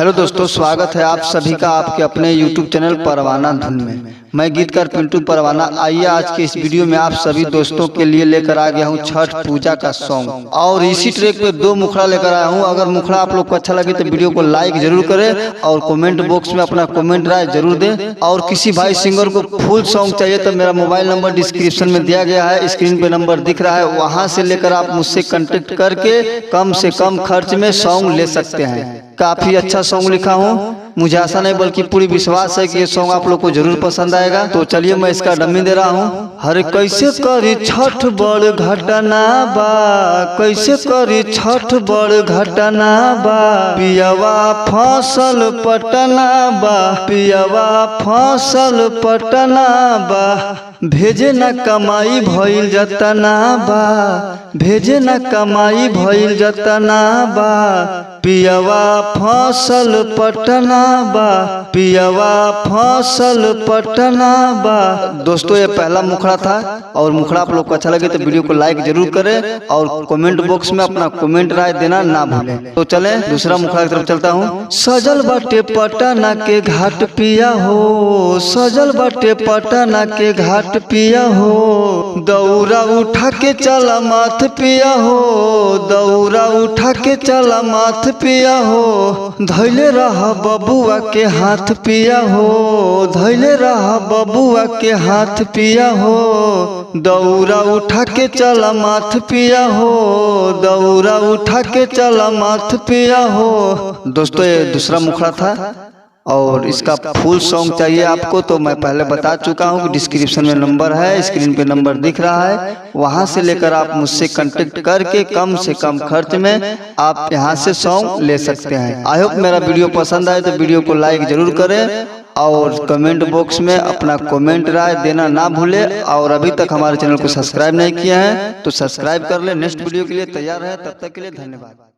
Hello दोस्तों, स्वागत है आप सभी का आपके अपने YouTube चैनल परवाना धुन में। मैं गीतकार पिंटू परवाना। आइए आज के इस वीडियो में आप सभी दोस्तों के लिए लेकर आ गया हूँ छठ पूजा का सॉन्ग, और इसी ट्रैक पे 2 मुखड़ा लेकर आया हूँ। अगर मुखड़ा आप लोग को अच्छा लगे तो वीडियो को लाइक जरूर करें और कमेंट बॉक्स में अपना कमेंट राय जरूर दें। और किसी भाई सिंगर को फुल सॉन्ग चाहिए तो मेरा मोबाइल नंबर डिस्क्रिप्शन में दिया गया है, स्क्रीन पे नंबर दिख रहा है, वहाँ से लेकर आप मुझसे कॉन्टेक्ट करके कम से कम खर्च में सॉन्ग ले सकते हैं। काफी अच्छा सॉन्ग लिखा हूँ, मुझे आशा नहीं बल्कि पूरी विश्वास है कि ये सॉन्ग आप लोग को जरूर पसंद आएगा। तो चलिए मैं इसका डमी दे रहा हूँ। हर कैसे करी छठ बड़ घटना बा, कैसे करी छठ बड़ घटना बा, पियवा फसल पटना बा, पियवा फसल पटना बा, भेजे न कमाई भइल जतना बा, भेजे न कमाई भइल जतना बा, पियवा फसल पटना बा, पियवा फसल पटना बा। दोस्तों ये पहला मुखड़ा था, और मुखड़ा आप लोग को अच्छा लगे तो वीडियो को लाइक जरूर करें और कमेंट बॉक्स में अपना कमेंट राय देना ना भूलें। तो चलें दूसरा मुखड़ा की तरफ चलता हूँ। सजल बाटे पटना के घाट पिया हो, सजल बाटे पटना के घाट पिया हो, दौरा उठा के चला माथ पिया हो, दौरा उठा के चला माथ पिया हो, धैले रहा बबुआ के हाथ पिया हो, धैले रहा बबुआ के हाथ पिया हो, दौरा उठा के चला माथ पिया हो, दौरा उठा के चला माथ पिया हो। दोस्तों ये दूसरा मुखड़ा था, और इसका फुल सॉन्ग चाहिए आपको तो मैं पहले बता चुका हूँ कि डिस्क्रिप्शन में नंबर है, स्क्रीन पे नंबर दिख रहा है, वहां से लेकर आप मुझसे कांटेक्ट करके कम से कम खर्च में आप यहां से सॉन्ग ले सकते हैं। आई होप मेरा वीडियो पसंद आए तो वीडियो को लाइक जरूर करें और कमेंट बॉक्स में अपना कमेंट राय देना ना भूले। और अभी तक हमारे चैनल को सब्सक्राइब नहीं किया है तो सब्सक्राइब कर ले। नेक्स्ट वीडियो के लिए तैयार है, तब तक के लिए धन्यवाद।